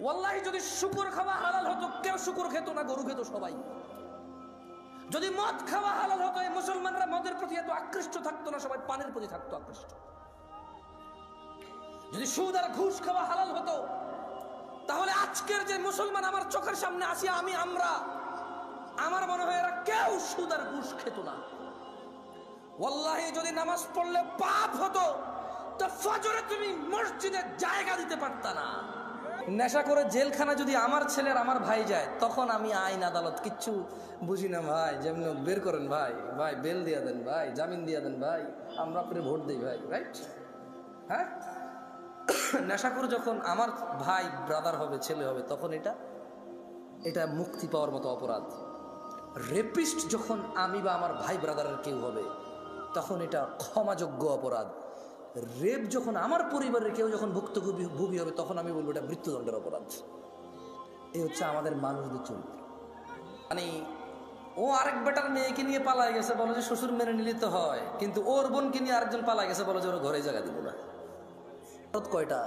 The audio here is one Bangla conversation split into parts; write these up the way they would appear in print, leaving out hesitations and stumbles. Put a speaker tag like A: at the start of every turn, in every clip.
A: ওয়াল্লাহি যদি শুকর খাওয়া হালাল হতো কেউ শুকর খেত না, গরু খেত সবাই। যদি মদ খাওয়া হালাল হতো এই মুসলমানরা মদের প্রতি এত আকৃষ্ট থাকতো না, সবাই পানের প্রতি থাকতো আকৃষ্ট। যদি সুদ আর ঘুষ খাওয়া হালাল হতো তাহলে আজকের যে মুসলমান আমার চোখের সামনে আসি আমরা, আমার মনে হয় এরা কেউ সুদ আর ঘুষ খেত না। ওয়াল্লাহি যদি নামাজ পড়লে পাপ হতো তো ফজরে তুমি মসজিদে জায়গা দিতে পারতা না। নেশা করে জেলখানা যদি আমার ছেলের আমার ভাই যায়, তখন আমি আইন আদালত কিচ্ছু বুঝি না ভাই, যেমন বের করেন ভাই, ভাই বেল দিয়া দেন ভাই, জামিন দিয়া দেন ভাই, আমরা আপনার ভোট দিই ভাই, রাইট? হ্যাঁ, নেশা করে যখন আমার ভাই ব্রাদার হবে, ছেলে হবে, তখন এটা মুক্তি পাওয়ার মতো অপরাধ। রেপিস্ট যখন আমি বা আমার ভাই ব্রাদারের কেউ হবে, তখন এটা ক্ষমাযোগ্য অপরাধ। রেপ যখন আমার পরিবারের কেউ যখন ভুক্তভোগী হবে, তখন আমি বলবো এটা মৃত্যুদণ্ডের অপরাধ। এই হচ্ছে আমাদের মানুষদের চরিত্র। মানে ও আরেক বেটার মেয়েকে নিয়ে পালাই গেছে, বলো যে শ্বশুর মেনে নিলে তো হয়, কিন্তু ওর বোনকে নিয়ে আরেকজন পালাই গেছে, বলো যে ওর ঘরে জায়গা দিব না। কয়টা?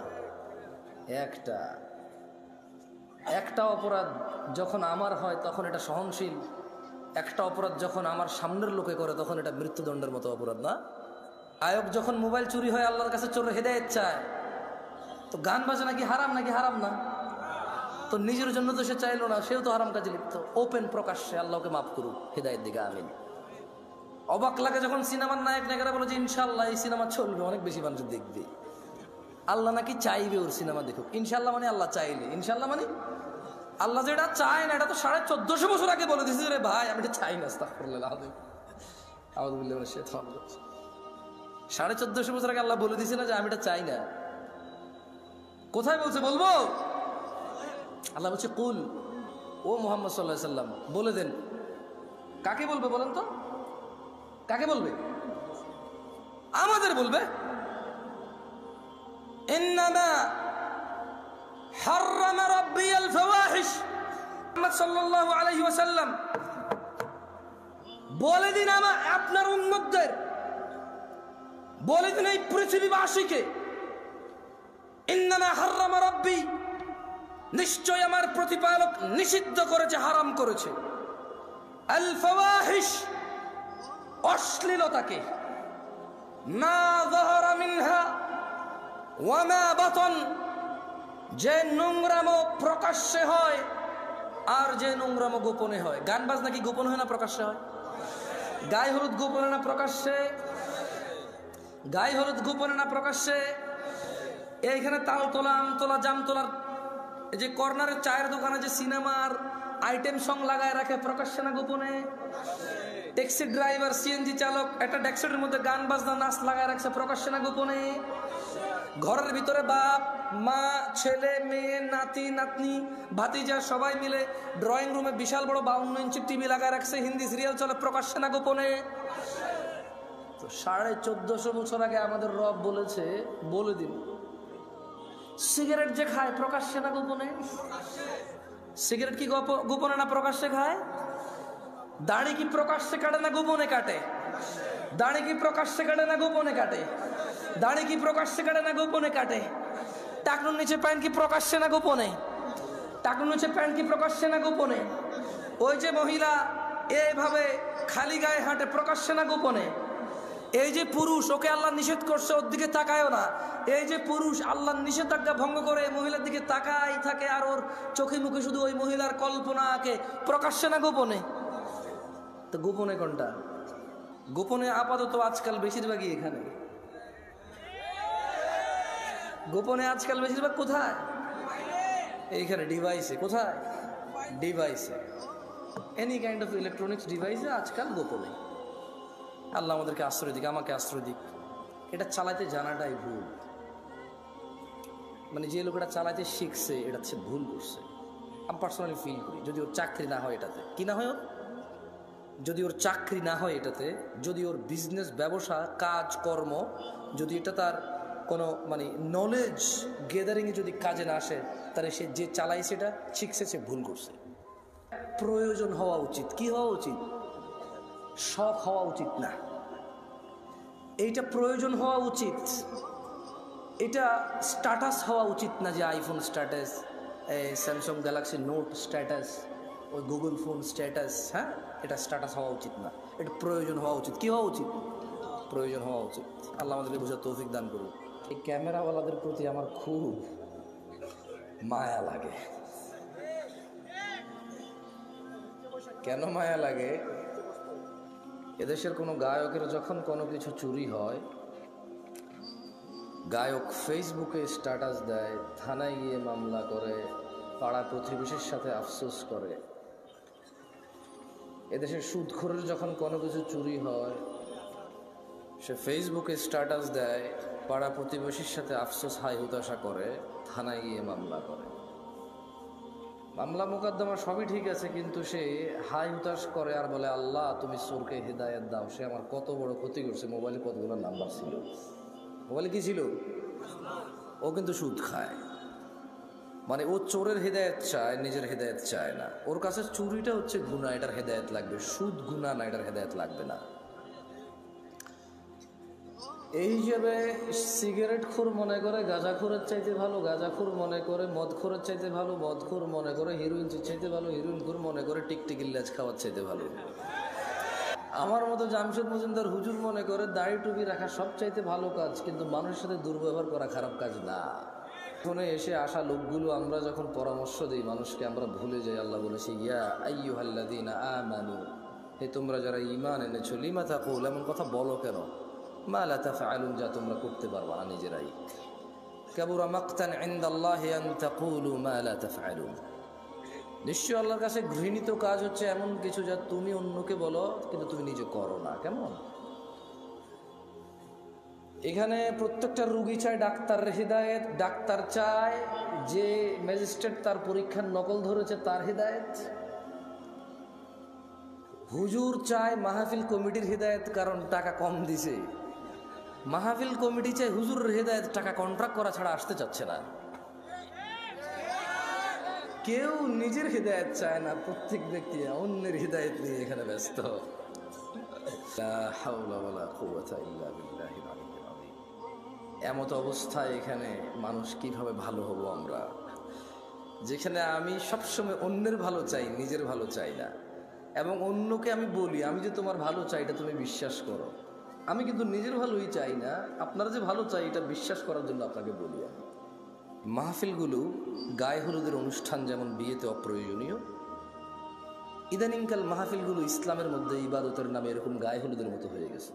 A: একটা অপরাধ যখন আমার হয় তখন এটা সহনশীল, একটা অপরাধ যখন আমার সামনের লোকে করে তখন এটা মৃত্যুদণ্ডের মতো অপরাধ না? আয়োগ যখন মোবাইল চুরি হয় আল্লাহর কাছে চোরের হেদায়েত চায়, তো গান বাজনা কি হারাম নাকি? হারাম না। তো নিজের জন্য তো সে চাইলো না, সেও তো হারাম কাজে লিপ্ত। ওপেন প্রকাশ্যে আল্লাহকে মাফ করুক, হেদায়েত দিকে আমিন। অবাক লাগে যখন সিনেমার নায়ক নায়িকারা বলে যে ইনশাল্লাহ এই সিনেমা চলবে, অনেক বেশি মানুষ দেখবে। আল্লাহ নাকি চাইবে ওর সিনেমা দেখুক। ইনশাল্লাহ মানে আল্লাহ চাইলে, ইনশাল্লাহ মানে আল্লাহ যেটা চায় না, এটা তো 1450 বছর আগে বলে দিয়েছে রে ভাই, আমি এটা চাই না। আস্তাগফিরুল্লাহ, 1450 বছর আগে আল্লাহ বলে দিয়েছে না যে আমি এটা চাই না। কোথায় বলছে? বলবো? আল্লাহ বলছে কুল, ও মুহাম্মদ সাল্লাল্লাহু আলাইহি সাল্লাম বলে দেন। কাকে বলবে বলেন তো? কাকে বলবে? আমাদের বলবে। ইন্নামা হাররামা রাব্বিয়াল ফাওয়াহিশ, মুহাম্মদ সাল্লাল্লাহু আলাইহি ওয়াসাল্লাম বলে দিন আপনার উম্মতদের, বলে দিন এই পৃথিবীবাসীকে, ইন্নামা হাররামা রাব্বি, নিশ্চয় আমার প্রতিপালক নিষিদ্ধ করেছে, হারাম করেছে, আল ফাওয়াহিশ, অশ্লীলতাকে, মা যাহারা মিনহা ওয়া মা বাতন, যে নোংরামো প্রকাশ্যে হয় আর যে নোংরামো গোপনে হয়। গান বাজনা কি গোপন হয় না প্রকাশ্যে হয়? গায়ে হলুদ গোপনে না প্রকাশ্যে? গায়ে হলুদ গোপনে না প্রকাশ্যে? এইখানে তাল তোলা, আম তোলা, জাম তোলার এই যে কর্নারের চায়ের দোকানে যে সিনেমার আইটেম সং লাগায় রাখে, প্রকাশ্যে না গোপনে? ট্যাক্সি ড্রাইভার, সিএনজি চালক একটা ডেস্কের মধ্যে গান বাজনা নাচ লাগায় রাখছে, প্রকাশ্যে না গোপনে? ঘরের ভিতরে বাপ মা, ছেলে মেয়ে, নাতি নাতনি, ভাতিজা সবাই মিলে ড্রয়িং রুমে বিশাল বড় 52 ইঞ্চি টিভি লাগায় রাখছে, হিন্দি সিরিয়াল চলে, প্রকাশ্যে না গোপনে? তো 1450 বছর আগে আমাদের রব বলেছে, বলে দিন সিগারেট যে খায় প্রকাশ্যে না গোপনে? সিগারেট কি গোপনে না প্রকাশ্যে খায়? দাড়ি কি প্রকাশ্যে কাটে না গোপনে কাটে? দাড়ি কি প্রকাশ্যে কাটে না গোপনে কাটে? দাড়ি কি প্রকাশ্যে কাটে না গোপনে কাটে? টাকনুর নিচে প্যান্ট কি প্রকাশ্যে না গোপনে? টাকনুর নিচে প্যান্ট কি প্রকাশ্যে না গোপনে? ওই যে মহিলা এইভাবে খালি গায়ে হাঁটে, প্রকাশ্যে না গোপনে? এই যে পুরুষ, ওকে আল্লাহ নিষেধ করছে ওর দিকে তাকায়ও না, এই যে পুরুষ আল্লাহর নিষেধাজ্ঞা ভঙ্গ করে মহিলার দিকে তাকাই থাকে আর ওর চোখে মুখে শুধু ওই মহিলার কল্পনা আঁকে, প্রকাশ্যে না গোপনে? তো গোপনে কোনটা? গোপনে আপাতত আজকাল বেশিরভাগই এখানে। গোপনে আজকাল বেশিরভাগ কোথায়? এইখানে ডিভাইসে। কোথায়? ডিভাইসে, এনি কাইন্ড অফ ইলেকট্রনিক্স ডিভাইসে আজকাল গোপনে। আল্লাহ আমাদেরকে আশ্রয় দিক, আমাকে আশ্রয় দিক। এটা চালাতে জানাটাই ভুল। মানে যে লোক এটা চালাতে শিখছে এটা হচ্ছে ভুল করছে। আমি পার্সোনালি ফিল করি, যদি ওর চাকরি না হয় এটাতে, কি না হয় ওর, যদি ওর চাকরি না হয় এটাতে, যদি ওর বিজনেস, ব্যবসা, কাজ কর্ম, যদি এটা তার কোনো মানে নলেজ গেদারিংয়ে যদি কাজে না আসে, তাহলে সে যে চালাই সেটা শিখছে, সে ভুল করছে। প্রয়োজন হওয়া উচিত। কি হওয়া উচিত? শখ হওয়া উচিত না, এইটা প্রয়োজন হওয়া উচিত। এটা স্ট্যাটাস হওয়া উচিত না যে আইফোন স্ট্যাটাস, এই স্যামসাং গ্যালাক্সি নোট স্ট্যাটাস, ওই গুগল ফোন স্ট্যাটাস, হ্যাঁ, এটা স্ট্যাটাস হওয়া উচিত না, এটা প্রয়োজন হওয়া উচিত। কি হওয়া উচিত? প্রয়োজন হওয়া উচিত। আল্লাহ আমাদেরকে বোঝার তৌফিক দান করুন। এই ক্যামেরাওয়ালাদের প্রতি আমার খুব মায়া লাগে। কেন মায়া লাগে? এদেশের কোনো গায়কের যখন কোনো কিছু চুরি হয়, গায়ক ফেসবুকে স্ট্যাটাস দেয়, থানায় গিয়ে মামলা করে, পাড়া প্রতিবেশীর সাথে আফসোস করে। এদেশের সুদখোরের যখন কোনো কিছু চুরি হয়, সে ফেসবুকে স্ট্যাটাস দেয়, পাড়া প্রতিবেশীর সাথে আফসোস হাই হুতাশা করে, থানায় গিয়ে মামলা করে। মামলা মোকদ্দমা সবই ঠিক আছে, কিন্তু সে হাই হুতাশ করে আর বলে, আল্লাহ তুমি চোরকে হেদায়েত দাও, সে আমার কত বড় ক্ষতি করছে। মোবাইলে কতগুলো নাম্বার ছিল, মোবাইলে কি ছিল? ও কিন্তু সুদ খায়। মানে ও চোরের হেদায়েত চায়, নিজের হেদায়েত চায় না। ওর কাছে চুরিটা হচ্ছে গুনাহ, এটার হেদায়েত লাগবে। সুদ গুনাহ না, এটার হেদায়েত লাগবে না। এই হিসেবে সিগারেটখোর মনে করে গাঁজাখোরের চাইতে ভালো, গাঁজাখোর মনে করে মদখোরের চাইতে ভালো, মদখোর মনে করে হিরোইন চাইতে ভালো, হিরোইনখোর মনে করে টিকটিকির লেজ খাওয়ার চাইতে ভালো। আমার মতো জামশেদ মজুমদার হুজুর মনে করে দাড়ি টুপি রাখা সব চাইতে ভালো কাজ, কিন্তু মানুষের সাথে দুর্ব্যবহার করা খারাপ কাজ না। ফোনে এসে আসা লোকগুলো আমরা যখন পরামর্শ দিই মানুষকে, আমরা ভুলে যাই আল্লাহ বলেছি, ইয়া আইয়ুহাল্লাযীনা আমানু, হে তোমরা যারা ঈমান এনেছো, লিমা তাকুল, এমন কথা বলো কেন, মা লা তাফআলুন, যা তোমরা করতে পারবা না নিজেরাই। কাবুরা মাকতান ইনদাল্লাহি আন তাকুলু মা লা তাফআলুন, নিশ্চয় আল্লাহর কাছে ঘৃণিত কাজ হচ্ছে এমন কিছু যা তুমি অন্যকে বলো কিন্তু তুমি নিজে করো না। কেমন? এখানে প্রত্যেকটা রুগী চায় ডাক্তারের হিদায়েত, ডাক্তার চায় যে ম্যাজিস্ট্রেট তার পরীক্ষার নকল ধরেছে তার হিদায়েত, হুজুর চায় মাহফিল কমিটির হিদায়েত কারণ টাকা কম দিছে, মাহফিল কমিটি চায় হুজুরের হিদায়েত, টাকা কন্ট্রাক্ট করা ছাড়া আসতে চাচ্ছে না। কেউ নিজের হিদায়েত চায় না, প্রত্যেক ব্যক্তি অন্যের হিদায়েত নিয়ে এখানে ব্যস্ত। লা হাওলা ওয়ালা কুওয়াতা ইল্লা বিল্লাহিল আলিয়্যিল আযীম। এমত অবস্থায় এখানে মানুষ কিভাবে ভালো হব আমরা, যেখানে আমি সবসময় অন্যের ভালো চাই, নিজের ভালো চাই না। এবং অন্যকে আমি বলি আমি যে তোমার ভালো চাই এটা তুমি বিশ্বাস করো, আমি কিন্তু নিজের ভালোই চাই না, আপনারা যে ভালো চাই এটা বিশ্বাস করার জন্য আপনাকে বলি। আমি মাহফিলগুলো গায়ে হলুদের অনুষ্ঠান যেমন বিয়েতে অপ্রয়োজনীয়, ইদানিংকাল মাহফিলগুলো ইসলামের মধ্যে ইবাদতের নামে এরকম গায়ে হলুদের মতো হয়ে গেছে।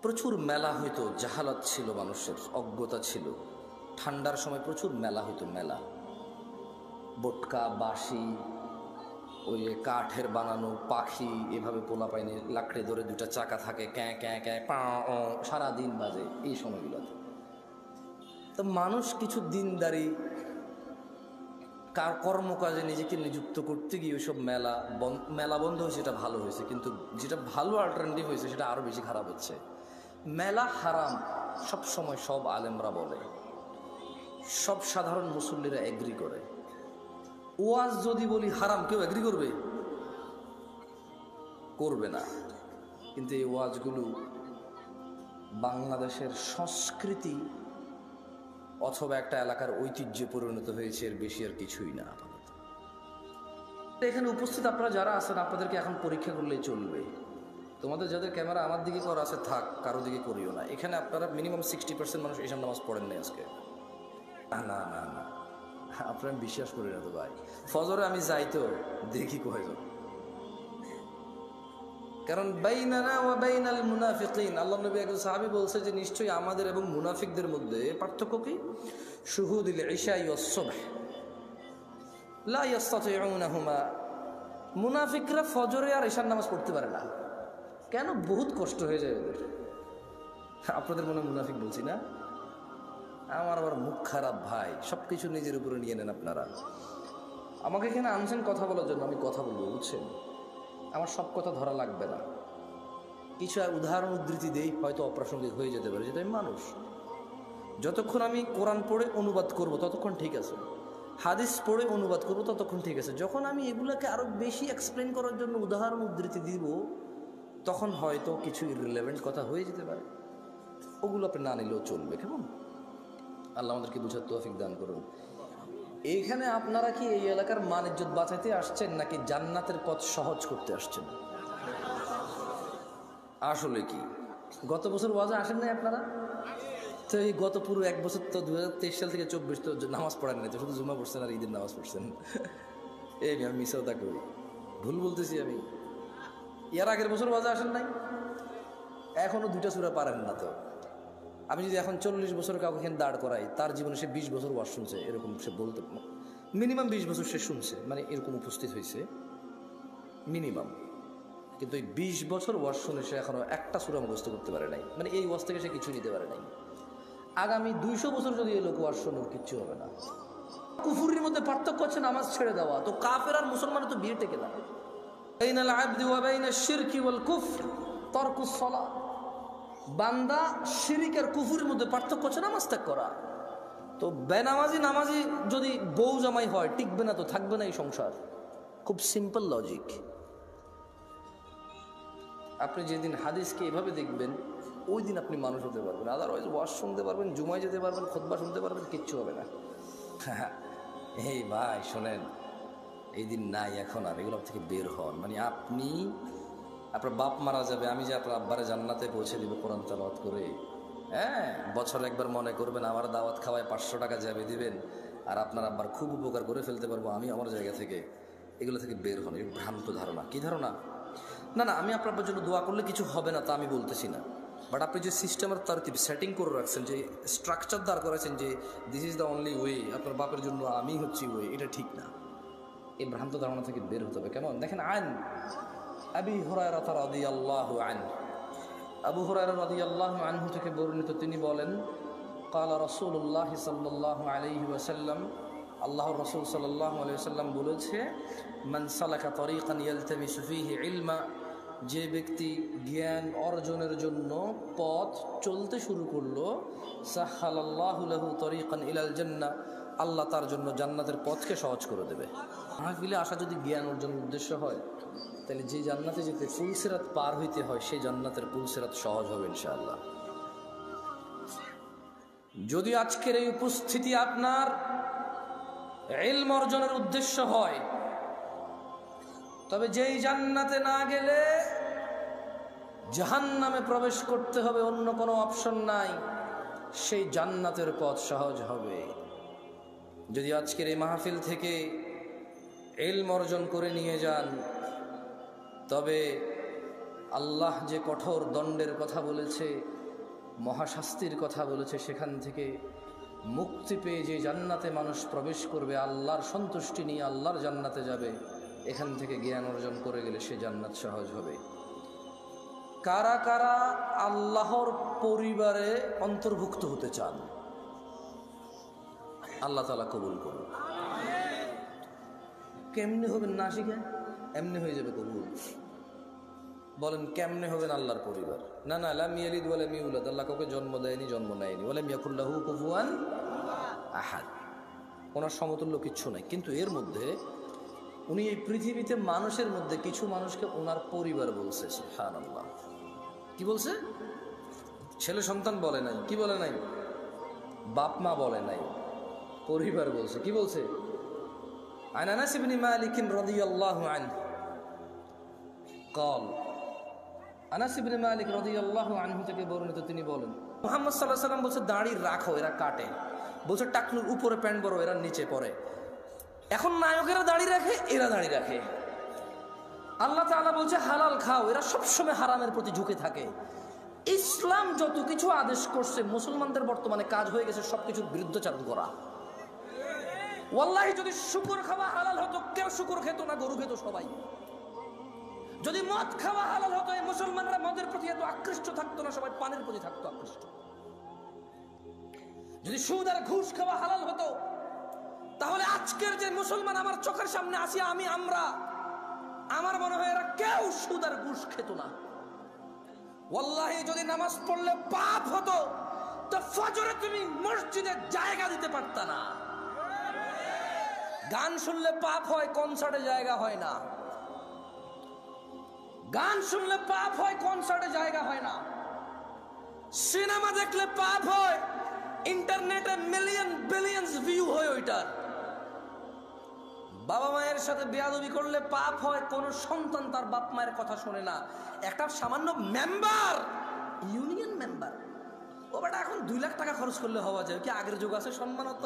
A: প্রচুর মেলা হইতো, জাহালাত ছিল, মানুষের অজ্ঞতা ছিল। ঠান্ডার সময় প্রচুর মেলা হইতো, মেলা, বটকা, বাঁশি, ওই কাঠের বানানো পাখি, এভাবে পোলা পাইনে লাকড়ে ধরে দুটা চাকা থাকে, ক্যাঁ ক্যাঁ ক্যাঁ পা, সারাদিন বাজে এই সময়গুলোতে। তো মানুষ কিছু দিনদারি কর্মকাজে নিজেকে নিযুক্ত করতে গিয়ে ওইসব মেলা বন্ধ হয়েছে, এটা ভালো হয়েছে। কিন্তু যেটা ভালো অল্টারনেটিভ হয়েছে সেটা আরও বেশি খারাপ হচ্ছে। মেলা হারাম সব সময় সব আলেমরা বলে, সব সাধারণ মুসল্লিরা এগ্রি করে। ওয়াজ যদি বলি হারাম, কেউ এগ্রি করবে? করবে না। কিন্তু এই ওয়াজগুলো বাংলাদেশের সংস্কৃতি অথবা একটা এলাকার ঐতিহ্যে পরিণত হয়েছে, এর বেশি আর কিছুই না। আপাতত এখানে উপস্থিত আপনারা যারা আছেন, আপনাদেরকে এখন পরীক্ষা করলেই চলবে। তোমাদের যাদের ক্যামেরা আমার দিকে করা আছে থাক, কারো দিকে করিও না। এখানে আপনারা মিনিমাম 60% মানুষ ঈশান নামাজ পড়েন নাই আজকে। না না না না, আপনারা বিশ্বাস করি না তো ভাই। ফজরে আমি যাই তো দেখি কয়জন, কারণ বাইনানা ওয়া বাইনাল মুনাফিকিন, আল্লাহ নবী একজন সাহাবী বলছে যে নিশ্চয়ই আমাদের এবং মুনাফিকদের মধ্যে পার্থক্য কি? শুহুদুল ইশাই ওয়াস সুবহ লা ইস্তাতিউনাহুমা, মুনাফিকরা ফজরে আর ঈশার নামাজ পড়তে পারে না। কেন? বহুত কষ্ট হয়ে যায় ওদের। আপনাদের মনে মুনাফিক বলছি না, আমার আবার মুখ খারাপ ভাই, সব কিছু নিজের উপরে নিয়ে নেন আপনারা। আমাকে এখানে আনছেন কথা বলার জন্য, আমি কথা বলবো, বুঝছেন? আমার সব কথা ধরা লাগবে না, কিছু উদাহরণ উদ্ধৃতি দেই, হয়তো অপ্রাসঙ্গিক হয়ে যেতে পারে, যেটা আমি মানুষ। যতক্ষণ আমি কোরআন পড়ে অনুবাদ করব ততক্ষণ ঠিক আছে, হাদিস পড়ে অনুবাদ করব ততক্ষণ ঠিক আছে। যখন আমি এগুলোকে আরও বেশি এক্সপ্লেন করার জন্য উদাহরণ উদ্ধৃতি দিব, তখন হয়তো কিছু ইররিলেভেন্ট কথা হয়ে যেতে পারে, ওগুলো আপনি না নিলেও চলবে। কেমন? আল্লাহ আমাদেরকে বুঝার তৌফিক দান করুন। এইখানে আপনারা কি এই এলাকার মান ইজ্জত বাঁচাইতে আসছেন নাকি জান্নাতের পথ সহজ করতে আসছেন? আসলে কি গত বছর ওয়াজে আসেন নাই আপনারা? তো এই গত পুরো এক বছর তো 2023 সাল থেকে 24 তো নামাজ পড়েন নাই, তো শুধু জুমা পড়ছেন আর ঈদের নামাজ পড়ছেন। এই আমি মিসাও তা করি, ভুল বলতেছি আমি? এর আগের বছর ওয়াজে আসেন নাই? এখনো 2টা সূরা পারেন না তো? আমি যদি এখন 40 বছর কাউকে এখানে দাঁড় করাই, তার জীবনে সে 20 বছর ওয়াজ শুনছে, এরকম সে বলতে মিনিমাম 20 বছর সে শুনছে, মানে এরকম উপস্থিত হয়েছে মিনিমাম। কিন্তু এই 20 বছর ওয়াজ শুনে সে এখনো একটা সূরা মুখস্থ করতে পারে নাই, মানে এই ওয়াজ থেকে সে কিছু নিতে পারে নাই। আগামী 200 বছর যদি এই লোক ওয়াজ শোনার কিচ্ছু হবে না। কুফুরির মধ্যে পার্থক্য হচ্ছে নামাজ ছেড়ে দেওয়া। তো কাফের আর মুসলমানের তো বিয়ে টেকে না। বাইনাল আবদি ওয়া বাইনাশ শিরকি ওয়াল কুফর তারকুস সালাত। বান্দা শিরিক আর কুফুরির মধ্যে পার্থক্য হচ্ছে নামাজ ত্যাগ করা। তো নামাজি যদি বউ জামাই হয়, টিকবে না তো, থাকবে না এই সংসার। খুব সিম্পল লজিক। আপনি যেদিন হাদিসকে এভাবে দেখবেন, ওই দিন আপনি মানুষ হতে পারবেন। আদারওয়াইজ ওয়াজ শুনতে পারবেন, জুমায় যেতে পারবেন, খুতবা শুনতে পারবেন, কিচ্ছু হবে না। এই ভাই শোনেন, এই দিন নাই এখন আর, এগুলো থেকে বের হন। মানে আপনার বাপ মারা যাবে, আমি যে আপনার আব্বারে জান্নাতে পৌঁছে দিব কোরআন তেলাওয়াত করে। হ্যাঁ, বছরে একবার মনে করবেন আমার দাওয়াত খাওয়ায় 500 টাকা যাবে দিবেন, আর আপনার আব্বার খুব উপকার করে ফেলতে পারবো আমি আমার জায়গা থেকে। এগুলো থেকে বের হন। এই ভ্রান্ত ধারণা। কি ধারণা? না, আমি আপনার জন্য দোয়া করলে কিছু হবে না তা আমি বলতেছি না, বাট আপনি যে সিস্টেমের তারতিব সেটিং করে রাখছেন, যে স্ট্রাকচার দাঁড় করেছেন যে this is the only way, আপনার বাপের জন্য আমি হচ্ছি ওয়ে, এটা ঠিক না। এই ভ্রান্ত ধারণা থেকে বের হতে হবে। কেমন দেখেন, আন আবি হুরায়রা রাদিয়াল্লাহু আনহু, আবু হুরায়রা রাদিয়াল্লাহু আনহু থেকে বর্ণিত, তিনি বলেন ক্বালা রাসূলুল্লাহ সাল্লাল্লাহু আলাইহি ওয়াসাল্লাম, আল্লাহর রাসূল সাল্লাল্লাহু আলাইহি ওয়াসাল্লাম বলেছে, মান সালাকা তরিকান ইয়ালতামিসু ফীহি ইলমা, যে ব্যক্তি জ্ঞান অর্জনের জন্য পথ চলতে শুরু করলো, সাহহালাল্লাহু লাহু তরিকান ইলাল জান্নাহ, আল্লাহ তার জন্য জান্নাতের পথকে সহজ করে দেবে। মাহফিলে আসা যদি জ্ঞান অর্জনের উদ্দেশ্য হয়, তাহলে যে জান্নাতে যেতে পুলসিরাত পার হইতে হয়, সেই জান্নাতের পুলসিরাত সহজ হবে ইনশাআল্লাহ। যদি আজকের এই উপস্থিতি আপনার ইলম অর্জনের উদ্দেশ্য হয়, তবে যেই জান্নাতে না গেলে জাহান্নামে প্রবেশ করতে হবে, অন্য কোনো অপশন নাই, সেই জান্নাতের পথ সহজ হবে। যদি আজকের এই মাহফিল থেকে ইলম অর্জন করে নিয়ে যান, তবে আল্লাহ যে কঠোর দণ্ডের কথা বলেছে, মহাশাস্তির কথা বলেছে, সেখান থেকে মুক্তি পেয়ে যে জান্নাতে মানুষ প্রবেশ করবে, আল্লাহর সন্তুষ্টি নিয়ে আল্লাহর জান্নাতে যাবে, এখান থেকে জ্ঞান অর্জন করে গেলে সে জান্নাত সহজ হবে। কারা কারা আল্লাহর পরিবারে অন্তর্ভুক্ত হতে চান? আল্লাহ তাআলা কবুল করুন। কেমনে হবেন না শিখে? এমনি হয়ে যাবে কবুল। বলেন কেমনে হবেন আল্লাহর পরিবার? না, লাম ইয়ালিদ ওয়া লাম ইউলাদ, আল্লাহ কাউকে জন্ম দেয়নি, জন্ম নেয়নি। ওয়া লাম ইয়াকুল লাহু কুফুয়ান আহাদ, ওনার সমতুল্য কিচ্ছু নাই। কিন্তু এর মধ্যে উনি এই পৃথিবীতে মানুষের মধ্যে কিছু মানুষকে ওনার পরিবার বলছে। সুবহানাল্লাহ। কি বলছে? ছেলে সন্তান বলে নাই, কি বলে নাই? বাপ মা বলে নাই, পরিবার বলছে। কি বলছে? আন আনাস ইবনে মালিক রাদিয়াল্লাহু আনহু قال, আনাস ইবনে মালিক রাদিয়াল্লাহু আনহু থেকে বর্ণিত, তিনি বলেন মুহাম্মদ সাল্লাল্লাহু আলাইহি ওয়াসাল্লাম বলছে, দাড়ি রাখো, এরা কাটে। বলছে টাকনুর উপরে প্যান্ট বড়, এরা নিচে পড়ে। এখন নায়কেরা দাড়ি রাখে, এরা দাড়ি রাখে। আল্লাহ তাআলা বলছে হালাল খাও, এরা সবসময় হারামের প্রতি ঝুঁকে থাকে। ইসলাম যত কিছু আদেশ করছে, মুসলমানদের বর্তমানে কাজ হয়ে গেছে সবকিছুর বিরুদ্ধাচরণ করা। ওয়াল্লাহি যদি শুকর খাওয়া হালাল হতো, কেউ শুকর খেত না, গরু খেত সবাই। যদি মদ খাওয়া হালাল হতো, এই মুসলমানরা মদের প্রতি এত আকৃষ্ট থাকতো না, সবাই পানের প্রতি থাকতো আকৃষ্ট। যদি সুদ আর ঘুষ খাওয়া হালাল হতো, তাহলে আজকের যে মুসলমান আমার চোখের সামনে আসি, আমার মনে হয় এরা কেউ সুদ আর ঘুষ খেত না। ওয়াল্লাহি যদি নামাজ পড়লে পাপ হতো, তো ফজরে তুমি মসজিদে জায়গা দিতে পারতা না। গান শুনলে পাপ হয়, কনসার্টে জায়গা হয় না। গান শুনলে পাপ হয়, কনসার্টে জায়গা হয় না। সিনেমা দেখলে পাপ হয়, ইন্টারনেটে মিলিয়ন বিলিয়নস ভিউ হয় ওইটার। বাবা মায়ের সাথে বেয়াদবি করলে পাপ হয়, কোন সন্তান তার বাপ মায়ের কথা শোনে না। একটা সামান্য মেম্বার, ইউনিয়ন মেম্বার, ও বেটা এখন 2 লাখ টাকা খরচ করলে হওয়া যায় কি? আগের যুগ আছে সম্মানত।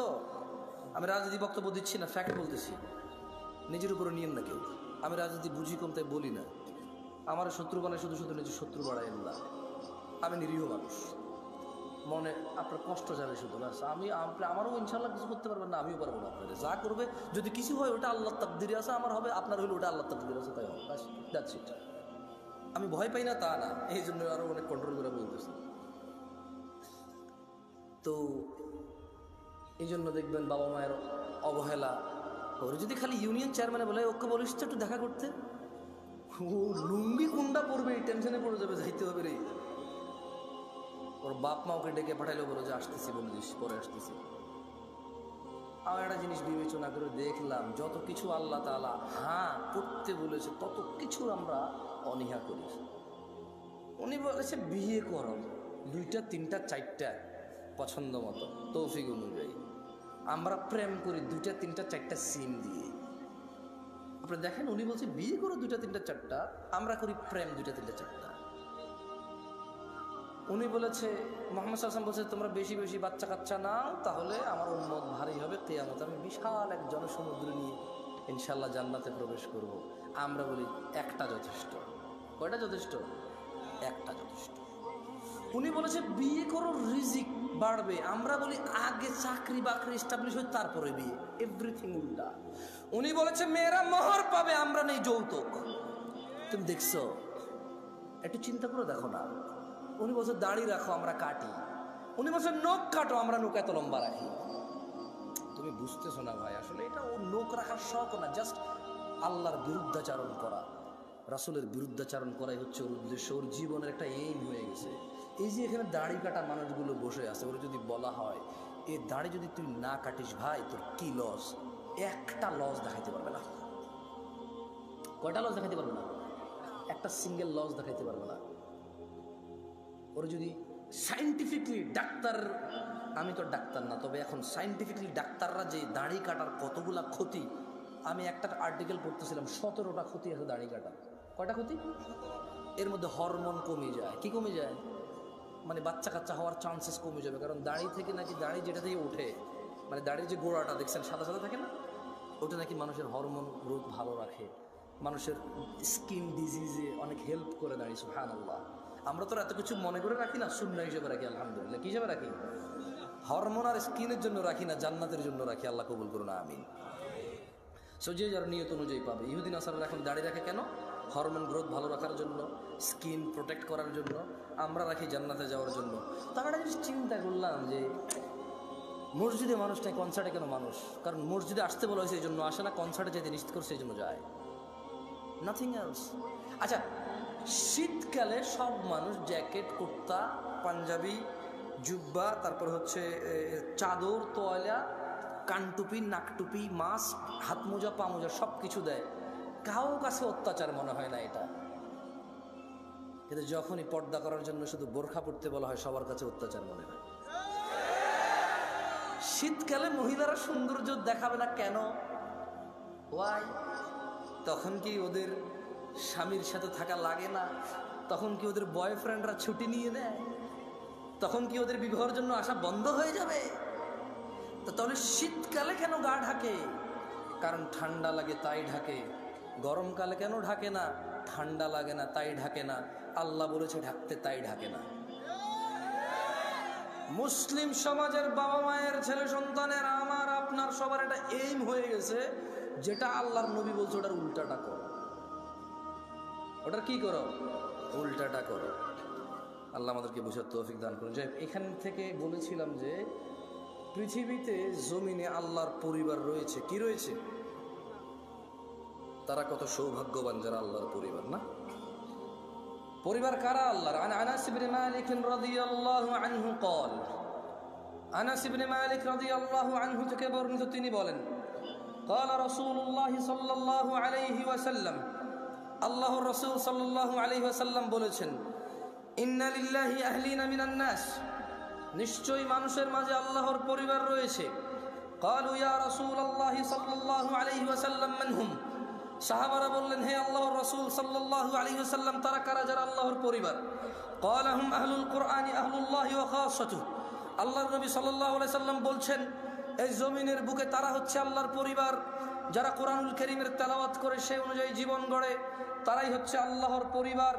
A: আমি রাজনীতি বক্তব্য দিচ্ছি না, ফ্যাক্ট বলতেছি, নিজের উপরে নিয়েন না কেউ। আমি রাজনীতি বুঝি কম তাই বলি না। আমার শত্রু বানায় শুধু শুধু নিজের শত্রু বাড়ায় না। আমি নিরীহ মানুষ, মনে আপনার কষ্ট যাবে শুধু, ব্যাস। আমারও ইনশাল্লাহ কিছু করতে পারবেন না, আমিও পারবো না। আপনাদের যা করবে, যদি কিছু হয় ওটা আল্লাহর তাকদিরে আছে, আমার হবে, আপনার হইলে ওটা আল্লাহর তাকদিরে আছে, তাই হবে, ব্যাস, দ্যাটস ইট। আমি ভয় পাই না তা না, এই জন্য আরো অনেক কন্ট্রোল করে বলতেছি। তো এই জন্য দেখবেন বাবা মায়ের অবহেলা। ওর যদি খালি ইউনিয়ন চেয়ারম্যানে বলে ওকে বলিস তো একটু দেখা করতে, ও লুঙ্গি কুন্ডা পড়বে, টেনশনে পড়ে যাবে, যাইতে হবে রে। ওর বাপ মা ওকে ডেকে পাঠাইলেও বলো যে আসতেছি, বলে দিস পরে আসতেছি। আমার একটা জিনিস বিবেচনা করে দেখলাম, যত কিছু আল্লাহ তাআলা হ্যাঁ করতে বলেছে তত কিছু আমরা অনীহা করি। উনি বলেছে বিয়ে করো 2টা 3টা 4টা পছন্দ মতো তৌফিক অনুযায়ী। আমরা প্রেম করি 2টা 3টা 4টা সিম দিয়ে। আপনি দেখেন, উনি বলছে বিয়ে করো 2টা 3টা 4টা, আমরা করি প্রেম 2টা 3টা 4টা। উনি বলেছে, মুহাম্মদ সাল্লাল্লাহু আলাইহি ওয়াসাল্লাম বলছে তোমরা বেশি বেশি বাচ্চা কাচ্চা নাও, তাহলে আমার উম্মত ভারী হবে, কিয়ামতে আমি বিশাল এক জনসমুদ্র নিয়ে ইনশাআল্লাহ জান্নাতে প্রবেশ করব। আমরা বলি একটা যথেষ্ট। কয়টা যথেষ্ট? একটা যথেষ্ট। উনি বলেছে বিয়ে করো রিজিক বাড়বে, আমরা বলি আগে চাকরি বাকরি এস্টাবলিশ হয় তারপরে বিয়ে। এভরিথিং উল্টা। উনি বলেছে মেয়েরা মোহর পাবে, আমরা নেই যৌতুক। তুমি দেখছো? একটু চিন্তা করে দেখো না। উনি বলছে দাড়ি রাখো, আমরা কাটি। উনি বলছে নখ কাটো, আমরা নখ এত লম্বা রাখি। তুমি বুঝতেছো না ভাই, আসলে এটা ও নখ রাখার শখ না, জাস্ট আল্লাহর বিরুদ্ধাচারণ করা, রাসূলের বিরুদ্ধাচারণ করাই হচ্ছে ওর উদ্দেশ্য। ওর জীবনের একটা এইম হয়ে গেছে। এই যে এখানে দাড়ি কাটা মানুষগুলো বসে আছে, ওরা যদি বলা হয় এই দাড়ি যদি তুই না কাটিস ভাই তোর কি লস, একটা লস দেখাইতে পারবে না। কয়টা লস দেখাইতে পারবে না? একটা সিঙ্গেল লস দেখাইতে পারবে না। ওরা যদি সাইন্টিফিকলি ডাক্তার, আমি তো ডাক্তার না, তবে এখন সাইন্টিফিকলি ডাক্তাররা যে দাড়ি কাটার কতগুলা ক্ষতি, আমি একটা আর্টিকেল পড়তেছিলাম, 17টা ক্ষতি আছে দাড়ি কাটার। কয়টা ক্ষতি? এর মধ্যে হরমোন কমে যায়। কি কমে যায়? মানে বাচ্চা কাচ্চা হওয়ার চান্সেস কমে যাবে, কারণ দাড়ি থেকে নাকি, দাড়ি যেটা থেকে ওঠে, মানে দাড়ির যে গোড়াটা দেখছেন সাদা সাদা থাকে না, ওটা নাকি মানুষের হরমোন গ্রোথ ভালো রাখে, মানুষের স্কিন ডিজিজে অনেক হেল্প করে দাড়ি। সুবহানাল্লাহ। আমরা তো এত কিছু মনে করে রাখি না, সুন্নাহ হিসেবে রাখি। আলহামদুলিল্লাহ। কি হিসেবে রাখি? হরমোন আর স্কিনের জন্য রাখি না, জান্নাতের জন্য রাখি। আল্লাহ কবুল করুন, আমিন। সো যে যার নিয়ত অনুযায়ী পাবে। ইহুদি নাসারারা এখন দাড়ি রাখে কেন? হরমোন গ্রোথ ভালো রাখার জন্য, স্কিন প্রোটেক্ট করার জন্য। আমরা রাখি জান্নাতে যাওয়ার জন্য। তো আমরা একটা জিনিস চিন্তা করলাম যে মসজিদে মানুষ নেই, কনসার্টে কেন মানুষ? কারণ মসজিদে আসতে বলা হয়েছে এই জন্য আসে না, কনসার্টে যেতে নিশ্চিত করছে এই জন্য যায়, নাথিং এলস। আচ্ছা, শীতকালে সব মানুষ জ্যাকেট, কুর্তা, পাঞ্জাবি, জুব্বা, তারপর হচ্ছে চাদর, তোয়ালা, কানটুপি, নাকটুপি, মাস্ক, হাত মোজা, পা মোজা সব কিছু দেয়। কারো কাছে অত্যাচার মনে হয় না এটা। কিন্তু যখনই পর্দা করার জন্য শুধু বোরখা পড়তে বলা হয়, সবার কাছে অত্যাচার মনে হয়। শীতকালে মহিলারা সৌন্দর্য দেখাবে না কেন? ওয়াই? তখন কি ওদের স্বামীর সাথে থাকা লাগে না? তখন কি ওদের বয়ফ্রেন্ডরা ছুটি নিয়ে নেয়? তখন কি ওদের বিবাহের জন্য আসা বন্ধ হয়ে যাবে? তো তাহলে শীতকালে কেন গা ঢাকে? কারণ ঠান্ডা লাগে তাই ঢাকে। গরমকালে কেন ঢাকে না? ঠান্ডা লাগে না তাই ঢাকে না। আল্লাহ বলেছে ঢাকতে, তাই ঢাকে না। মুসলিম সমাজের বাবা মায়ের ছেলে সন্তানের, আমার আপনার সবার একটা এইম হয়ে গেছে, যেটা আল্লাহর নবী বলছে ওটার উল্টাটা করো। ওটার কি করো? উল্টাটা করো। আল্লাহ আমাদেরকে বুঝার তৌফিক দান করুন। যে এখান থেকে বলেছিলাম যে পৃথিবীতে জমিনে আল্লাহর পরিবার রয়েছে। কি রয়েছে? তারা কত সৌভাগ্যবান যারা আল্লাহর পরিবার, না? পরিবার কারা আল্লাহর? আনাস ইবনে মালিক রাদিয়াল্লাহু আনহু قال, আনাস ইবনে মালিক রাদিয়াল্লাহু আনহু থেকে বর্ণিত, তিনি বলেন قال রাসূলুল্লাহ সাল্লাল্লাহু আলাইহি ওয়াসাল্লাম, আল্লাহর রাসূল সাল্লাল্লাহু আলাইহি ওয়াসাল্লাম বলেছেন, ইন্না লিল্লাহি আহলিনা মিনান নাস, নিশ্চয়ই মানুষের মাঝে আল্লাহর পরিবার রয়েছে। قالوا يا رسول الله صلى الله عليه وسلم من هم সাহাবারা বললেন, হে আল্লাহর রাসূল সাল্লাল্লাহু আলাইহি ওয়াসাল্লাম, তারা কারা যারা আল্লাহর পরিবার? قال هم اهل القرآن اهل الله وخاصته। আল্লাহর নবী সাল্লাল্লাহু আলাইহি ওয়াসাল্লাম বলছেন, এই জমিনের বুকে তারা হচ্ছে আল্লাহর পরিবার, যারা কোরআনুল কারীমের তেলাওয়াত করে সেই অনুযায়ী জীবন গড়ে, তারাই হচ্ছে আল্লাহর পরিবার,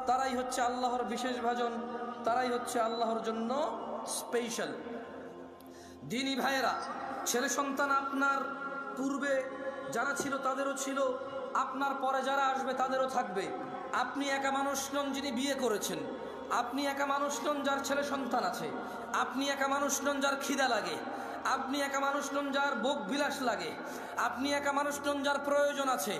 A: তারাই হচ্ছে আল্লাহর বিশেষ ভাজন, তারাই হচ্ছে আল্লাহর জন্য স্পেশাল। দিনী ভাইয়েরা, ছেলে সন্তান আপনার পূর্বে যারা ছিল তাদেরও ছিল, আপনার পরে যারা আসবে তাদেরও থাকবে। আপনি একা মানুষ নন যিনি বিয়ে করেছেন, আপনি একা মানুষ নন যার ছেলে সন্তান আছে, আপনি একা মানুষ নন যার খিদা লাগে, আপনি একা মানুষ নন যার ভোগ বিলাস লাগে, আপনি একা মানুষ নন যার প্রয়োজন আছে।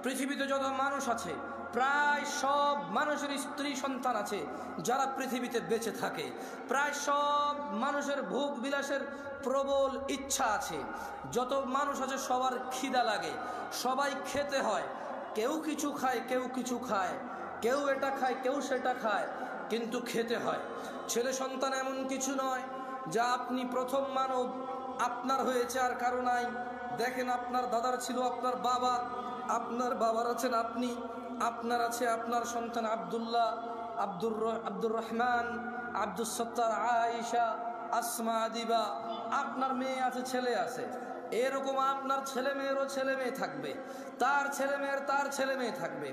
A: পৃথিবীতে যত মানুষ আছে প্রায় সব মানুষের স্ত্রী সন্তান আছে যারা পৃথিবীতে বেঁচে থাকে। প্রায় সব মানুষের ভোগ বিলাসের প্রবল ইচ্ছা আছে। যত মানুষ আছে সবার খিদা লাগে, সবাই খেতে হয়। কেউ কিছু খায়, কেউ কিছু খায়, কেউ এটা খায়, কেউ সেটা খায়, কিন্তু খেতে হয়। ছেলে সন্তান এমন কিছু নয় যা আপনি প্রথম মানব, আপনার হয়েছে আর কারো নাই। দেখেন, আপনার দাদার ছিল আপনার বাবা, আপনার বাবার আছেন আপনি, আপনার আছে আপনার সন্তান আব্দুল্লাহ, আব্দুর রহমান, আব্দুস সত্তার, আয়েশা, আসমা, দিবা, আপনার মেয়ে আছে, ছেলে আছে। এরকম আপনার ছেলে মেয়েরও ছেলে মেয়ে থাকবে, তার ছেলে মেয়ের তার ছেলে মেয়ে থাকবে।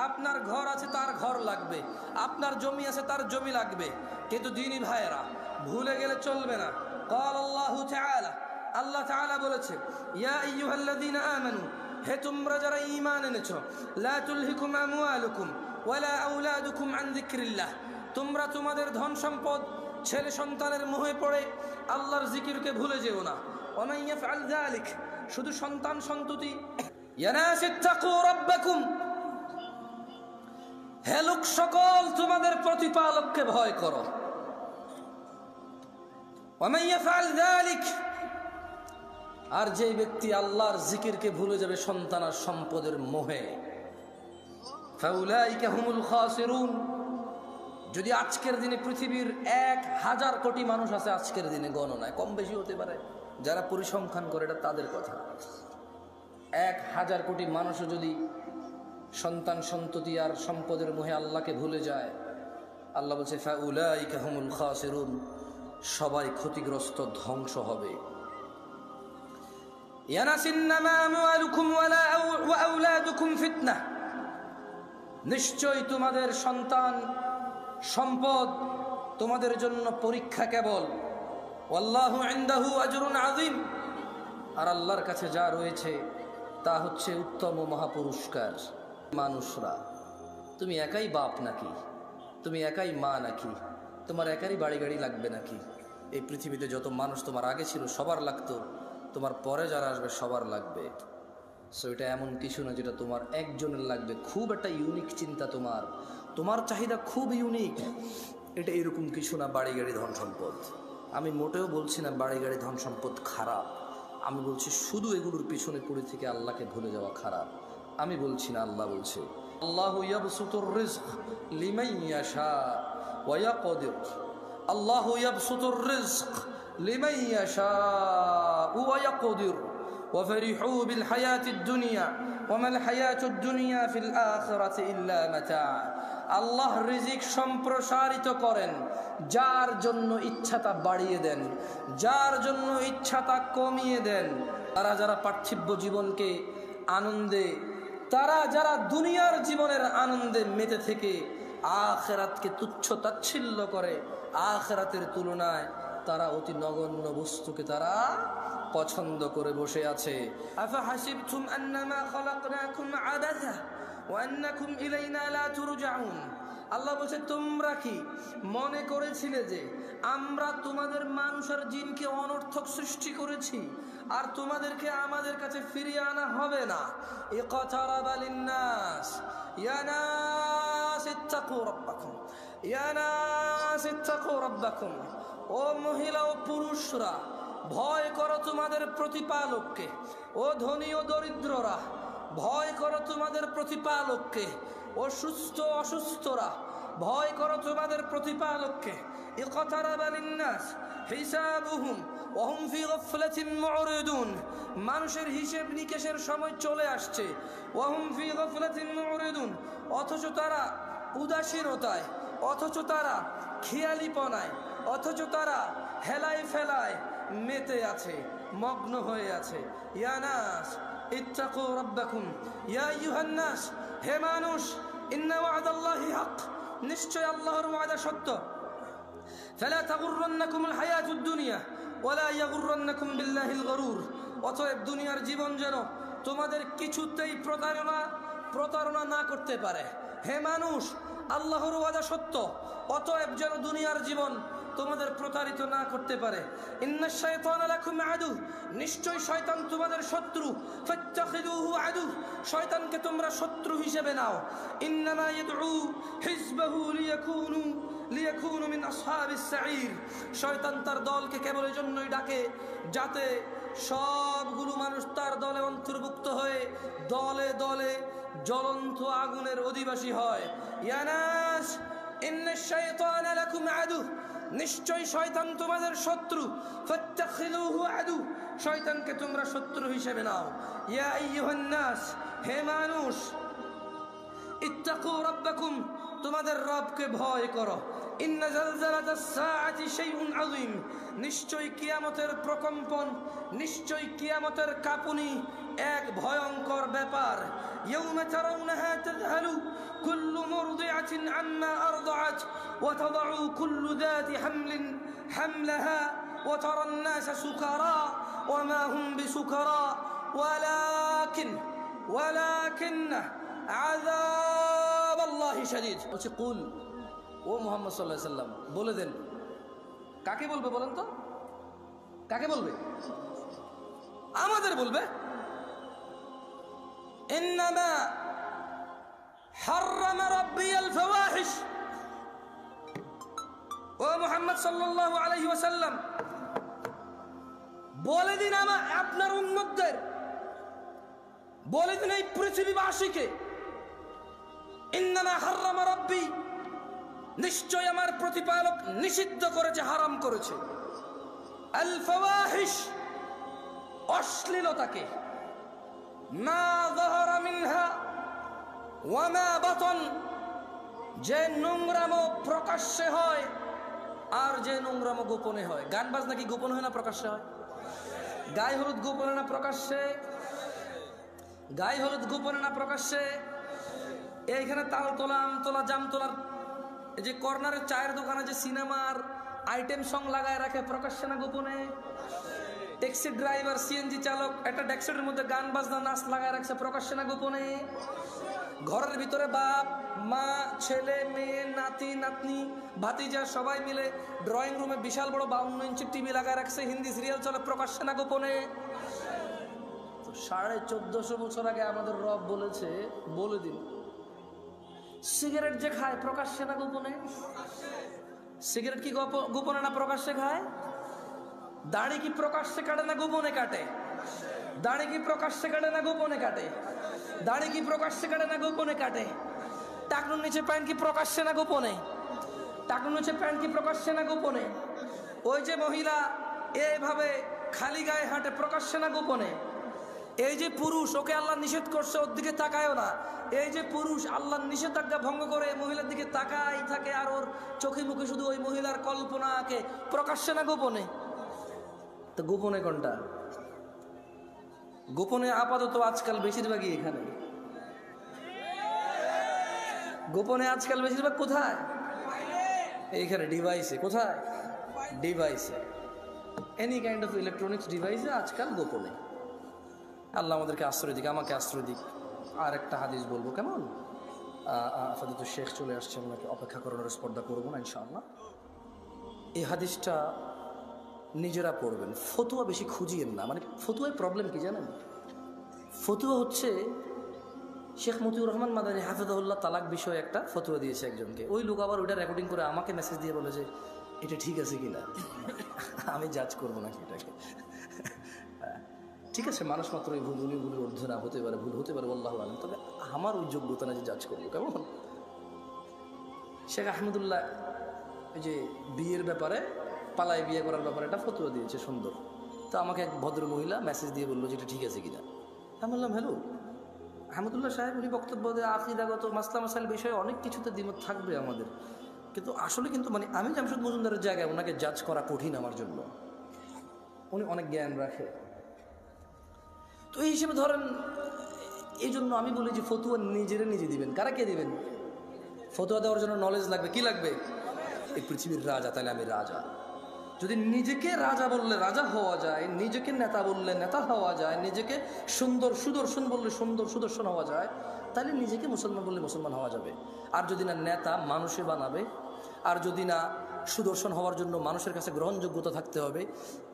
A: আপনার ঘর আছে, তার ঘর লাগবে, আপনার জমি আছে, তার জমি লাগবে। কিন্তু দিনী ভাইয়েরা, ভুলে গেলে চলবে না। قال الله تعالى, আল্লাহ তাআলা বলেছে, ইয়া আইয়ুহাল্লাযীনা আমানু, হে তোমরা যারা ঈমান এনেছো, লা তুলহিকুম আমওয়ালুকুম ওয়ালা আওলাদুকুম আন যিকরিল্লাহ, তোমরা তোমাদের ধন সম্পদ ছেলে সন্তানের মোহে পড়ে আল্লাহর জিকিরকে ভুলে যেও না। ওয়া মান ইয়াফআল যালিক, শুধু সন্তান সন্ততি। ইয়া নাস ইত্তাকু রাব্বাকুম, হে লোক সকল, তোমাদের প্রতিপালককে ভয় করো। ওয়া মান ইয়াফআল যালিক, আর যে ব্যক্তি আল্লাহর জিকিরকে ভুলে যাবে সন্তান আর সম্পদের মোহে, ফাউলাইকা হুমুল খাসিরুন। যদি আজকের দিনে পৃথিবীর 1000 কোটি মানুষ আছে, আজকের দিনে গণনায় কম বেশি হতে পারে, যারা পরিসংখ্যান করে এটা তাদের কথা। 1000 কোটি মানুষও যদি সন্তান সন্ততি আর সম্পদের মোহে আল্লাহকে ভুলে যায়, আল্লাহ বলছে ফাউলাইকা হুমুল খাসিরুন, সবাই ক্ষতিগ্রস্ত, ধ্বংস হবে। নিশ্চয় তোমাদের সন্তান সম্পদ তোমাদের জন্য পরীক্ষা কেবল। ওয়াল্লাহু ইনদাহু আজরুন আযীম, আর আল্লাহর কাছে যা রয়েছে তা হচ্ছে উত্তম ও মহাপুরস্কার। মানুষরা, তুমি একাই বাপ নাকি? তুমি একাই মা নাকি? তোমার একারই বাড়ি গাড়ি লাগবে নাকি? এই পৃথিবীতে যত মানুষ তোমার আগে ছিল সবার লাগতো, তোমার পরে যারা আসবে সবার লাগবে। সো এটা এমন কিছু না যেটা তোমার একজনের লাগবে। খুব একটা ইউনিক চিন্তা, তোমার চাহিদা খুব ইউনিক। এটা এরকম কিছু না বাড়ি গাড়ি ধন সম্পদ। আমি মোটেও বলছি না বাড়ি গাড়ি ধন সম্পদ খারাপ, আমি বলছি শুধু এগুলোর পিছনে পড়ে থেকে আল্লাহকে ভুলে যাওয়া খারাপ। আমি বলছি না, আল্লাহ বলছে, আল্লাহু ইয়াবসুতুর রিজক লিমান ইয়াশা ওয়া ইয়াকদির। আল্লাহু ইয়াবসুতুর রিজক লিমান ইয়াশা ওয়া ইয়াকদির ওয়া ফারিহু বিল হায়াতিদ দুনিয়া ওয়া মাল হায়াতুদ দুনিয়া ফিল আখিরাতি ইল্লা মাতা। আল্লাহ রিজিক সম্প্রসারিত করেন, যার জন্য ইচ্ছা তা বাড়িয়ে দেন, যার জন্য ইচ্ছা তা কমিয়ে দেন। তারা যারা পার্থিব জীবনকে আনন্দে, তারা যারা দুনিয়ার জীবনের আনন্দে মেতে থেকে আখিরাতকে তুচ্ছ তাচ্ছিল্য করে, আখিরাতের তুলনায় তারা অতি নগণ্য বস্তুকে তারা পছন্দ করে বসে আছে। আফা হাসিবতুম আন্নামা খালাকনাকুম আবাসা ওয়া আন্নাকুম ইলাইনা লা তুরজাউন। আল্লাহ বলছে, তোমরা কি মনে করেছিলে যে আমরা তোমাদের মানুষ আর জিনকে অনর্থক সৃষ্টি করেছি আর তোমাদেরকে আমাদের কাছে ফিরিয়ে আনা হবে না? ইকতারাবা লিন্নাস ইয়া নাস ইত্তাকু রাব্বাকুম ইয়া নাস ইত্তাকু রাব্বাকুম। ও মহিলা ও পুরুষরা, ভয় করো তোমাদের প্রতিপালককে। ও ধনী ও দরিদ্ররা, ভয় করো তোমাদের প্রতিপালককে। ও সুস্থ অসুস্থরা, ভয় করো তোমাদের প্রতিপালককে। ইকতারাবা লিন্নাস হিসাবুহুম ওয়াহুম ফি গাফলাতিন মুরিদুন, মানুষের হিসেব নিকেশের সময় চলে আসছে। ওয়াহুম ফি গাফলাতিন মুরিদুন, অথচ তারা উদাসীনতায়, অথচ তারা খেয়ালিপনায়, অথচ তারা হেলায় ফেলায় মেতে আছে, মগ্ন হয়ে আছে। ইয়া নাস ইত্তাকু রাব্বাকুম, ইয়া আইয়ুহান নাস, হে মানুষ, ইন্না ওয়া'দাল্লাহি হক, নিশ্চয় আল্লাহর ওয়াদা সত্য। ফালা তাগুররান্নাকুমুল হায়াতুদ দুনিয়া ওয়ালা ইয়াগুররান্নাকুম বিল্লাহিল গরুর, অতএব দুনিয়ার জীবন যেন তোমাদের কিছুতেই প্রতারণা না করতে পারে। হে মানুষ, আল্লাহর ওয়াদা সত্য, অতএব যেন দুনিয়ার জীবন তোমাদের প্রতারিত না করতে পারে। ইন্নাশ শাইতানা লাকুম আদু, নিশ্চয় শয়তান তোমাদের শত্রু। ফাত্তাখিদুহু আদু, শয়তানকে তোমরা শত্রু হিসেবে নাও। ইন্নামা ইয়াদউ হিজবাহু লিয়াকুনু মিন আসহাবিস সাঈর, শয়তান তার দলকে কেবল এই জন্যই ডাকে যাতে সবগুলো মানুষ তার দলে অন্তর্ভুক্ত হয়ে দলে দলে জ্বলন্ত আগুনের অধিবাসী হয়। ইয়া নাস ইন্নাশ শাইতানা লাকুম আদু, নিশ্চয় শয়তান তোমাদের শত্রু। ফাত্তাখিদুহু আদু, শয়তানকে তোমরা শত্রু হিসেবে নাও। ইয়া আইয়ুহান নাস, হে মানুষ, ইত্তাকু রাব্বাকুম, তোমাদের রবকে ভয় করো। ইন্না জালজালাতাস সাআতি শাইউন আযীম, নিশ্চয় কিয়ামতের প্রকম্পন, নিশ্চয় কিয়ামতের কাঁপুনি এক ভয়ঙ্কর ব্যাপার। ইয়াউমা তারাউনাহা তাযহালু কুল্লু মুরদিআতিন আম্মা আরদাআত ওয়া তাদাউ কুল্লু যাতি হামলিন হামলাহা ওয়া তারান নাসা সুকারা ওয়া মা হুম বিসুকারা ওয়ালাকিন্না আযাব আল্লাহি শাদীদ। বলছে কুল, ও মুহাম্মদ সাল্লাল্লাহু আলাইহি সাল্লাম বলে দেন। কাকে বলবে বলেন তো? কাকে বলবে? আমাদের বলবে। ইন্নামা হাররামা রাব্বিয়াল ফাওয়াহিশ, ও মুহাম্মদ সাল্লাল্লাহু আলাইহি ওয়াসাল্লাম বলে দিন আপনার উম্মতদের, বলে দিন এই পৃথিবীবাসীকে, ইন্নামা হাররামা রাব্বি, নিশ্চয় আমার প্রতিপালক নিষিদ্ধ করেছে, হারাম করেছে, আল ফাওয়াহিশ, অশ্লীলতাকে, মা যাহারা মিনহা ওয়া মা বাতন, যে নোংরামো প্রকাশ্যে হয় আর যে নোংরামো গোপনে হয়। গান বাজনা কি গোপন হয় না প্রকাশ্যে হয়? গায়ে হলুদ গোপনে না প্রকাশ্যে? গায়ে হলুদ গোপনে না প্রকাশ্যে? এইখানে তাল তোলা, আম তোলা, জাম তোলার এই যে কর্নারের চায়ের দোকানে যে সিনেমার আইটেম সং লাগায় রাখে, প্রকাশ্যে না গোপনে? ট্যাক্সি ড্রাইভার, সিএনজি চালক একটা ডেস্কের মধ্যে গান বাজনা নাচ লাগায় রাখছে, প্রকাশ্যে না গোপনে? ঘরের ভিতরে বাপ মা, ছেলে মেয়ে, নাতি নাতনি, ভাতিজা সবাই মিলে ড্রয়িং রুমে বিশাল বড় 52 ইঞ্চি টিভি লাগায় রাখছে, হিন্দি সিরিয়াল চলে, প্রকাশ্যে না গোপনে? 1450 বছর আগে আমাদের রব বলেছে, বলে দিন, সিগারেট যে খায় প্রকাশ্যে না গোপনে? সিগারেট কি গোপনে না প্রকাশ্যে খায়? দাড়ি কি প্রকাশ্যে কাটে না গোপনে কাটে? দাড়ি কি প্রকাশ্যে কাটে না গোপনে কাটে? দাড়ি কি প্রকাশ্যে কাটে না গোপনে কাটে? টাকনুর নিচে প্যান্ট কি প্রকাশ্যে না গোপনে? টাকনুর নিচে প্যান্ট কি প্রকাশ্যে না গোপনে? ওই যে মহিলা এইভাবে খালি গায়ে হাঁটে, প্রকাশ্যে না গোপনে? এই যে পুরুষ, ওকে আল্লাহ নিষেধ করছে, ওর দিকে তাকায়ও না। এই যে পুরুষ আল্লাহর নিষেধাজ্ঞা ভঙ্গ করে মহিলার দিকে তাকাই থাকে, আর ওর চোখে মুখে শুধু ওই মহিলার কল্পনা আঁকে, প্রকাশ্যে না গোপনে? তো গোপনে কোনটা? গোপনে আপাতত আজকাল বেশিরভাগই এখানে। গোপনে আজকাল বেশিরভাগ কোথায়? এইখানে ডিভাইসে। কোথায়? ডিভাইসে, এনি কাইন্ড অফ ইলেকট্রনিক্স ডিভাইসে আজকাল গোপনে। আল্লাহ আমাদেরকে আশ্রয় দিক, আমাকে আশ্রয় দিক। আর একটা হাদিস বলবো, কেমন? আফাদুত শেখ চলে আসছে, ওনাকে অপেক্ষা করানোর স্পর্ধা করবো না ইনশাআল্লাহ। এই হাদিসটা নিজেরা পড়বেন, ফতুয়া বেশি খুঁজিয়েন না। মানে ফতুয়ায় প্রবলেম কি জানেন? ফতুয়া হচ্ছে, শেখ মতিউর রহমান মাদানী হাফিজাহুল্লাহ তালাক বিষয়ে একটা ফতুয়া দিয়েছে একজনকে। ওই লোক আবার ওইটা রেকর্ডিং করে আমাকে মেসেজ দিয়ে বলে যে এটা ঠিক আছে কিনা। আমি জাজ করবো নাকি এটাকে? ঠিক আছে, মানুষ মাত্র এই ভুল, উনি ভুলের ঊর্ধ্বে না, হতে পারে, ভুল হতে পারে, আল্লাহু আলাম। তবে আমার ওই যোগ্যতা না যে জাজ করবো, কেমন? শেখ আহমদুল্লাহ এই যে বিয়ের ব্যাপারে পালায় বিয়ে করার ব্যাপারে একটা ফতোয়া দিয়েছে সুন্দর। তো আমাকে এক ভদ্র মহিলা মেসেজ দিয়ে বললো যে এটা ঠিক আছে কিনা। আমি বললাম হ্যালো আহমদুল্লাহ সাহেব, উনি বক্তব্য দিয়ে আকিদাগত মাসলা মাসাইল বিষয়ে অনেক কিছুতে দ্বিমত থাকবে আমাদের, কিন্তু আসলে কিন্তু মানে আমি জামশেদ মজুমদারের জায়গায় ওনাকে জাজ করা কঠিন আমার জন্য। উনি অনেক জ্ঞান রাখে, তো এই হিসেবে ধরেন এই জন্য আমি বলি যে ফতুয়া নিজেরা নিজে দিবেন। কারা কে দিবেন? ফতুয়া দেওয়ার জন্য নলেজ লাগবে। কি লাগবে? এই পৃথিবীর রাজা, তাহলে আমি রাজা। যদি নিজেকে রাজা বললে রাজা হওয়া যায়, নিজেকে নেতা বললে নেতা হওয়া যায়, নিজেকে সুন্দর সুদর্শন বললে সুন্দর সুদর্শন হওয়া যায়, তাহলে নিজেকে মুসলমান বললে মুসলমান হওয়া যাবে। আর যদি না নেতা মানুষে বানাবে, আর যদি না সুদর্শন হওয়ার জন্য মানুষের কাছে গ্রহণযোগ্যতা থাকতে হবে,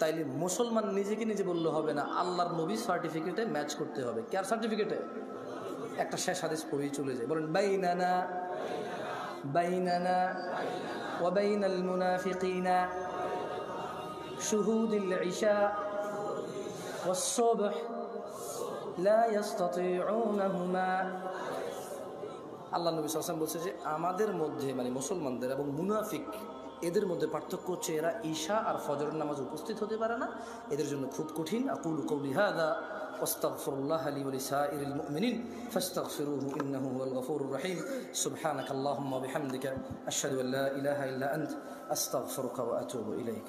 A: তাইলে মুসলমান নিজেকে নিজে বললে হবে না, আল্লাহর নবী সার্টিফিকেটে ম্যাচ করতে হবে। কার সার্টিফিকেটে? একটা শেষ হাদিস পড়েই চলে যায়, বলেন বাইনানা বাইনানা ওয়া বাইনাল মুনাফিকিনা শুহুদুল ইশা ওয়াস সুবহ লা ইস্তাতিউনাহুমা। আল্লাহ নবী সাল্লাল্লাহু আলাইহি ওয়াসাল্লাম বলছে যে আমাদের মধ্যে মানে মুসলমানদের এবং মুনাফিক এদের মধ্যে পার্থক্য হচ্ছে এরা ঈশা আর ফজরের নামাজ উপস্থিত হতে পারে না, এদের জন্য খুব কঠিন। আকুলু কওলি হাযা ওয়াস্তাগফিরুল্লাহ লি ওয়া লিসাইরিল মুমিনিন ফাস্তাগফিরুহু ইন্নাহু হুয়াল গফুরুর রহিম। সুবহানাকাল্লাহুম্মা ওয়া বিহামদিকা আশহাদু আল্লা ইলাহা ইল্লা আনতা আস্তাগফিরুকা ওয়া আতুবু ইলাইক।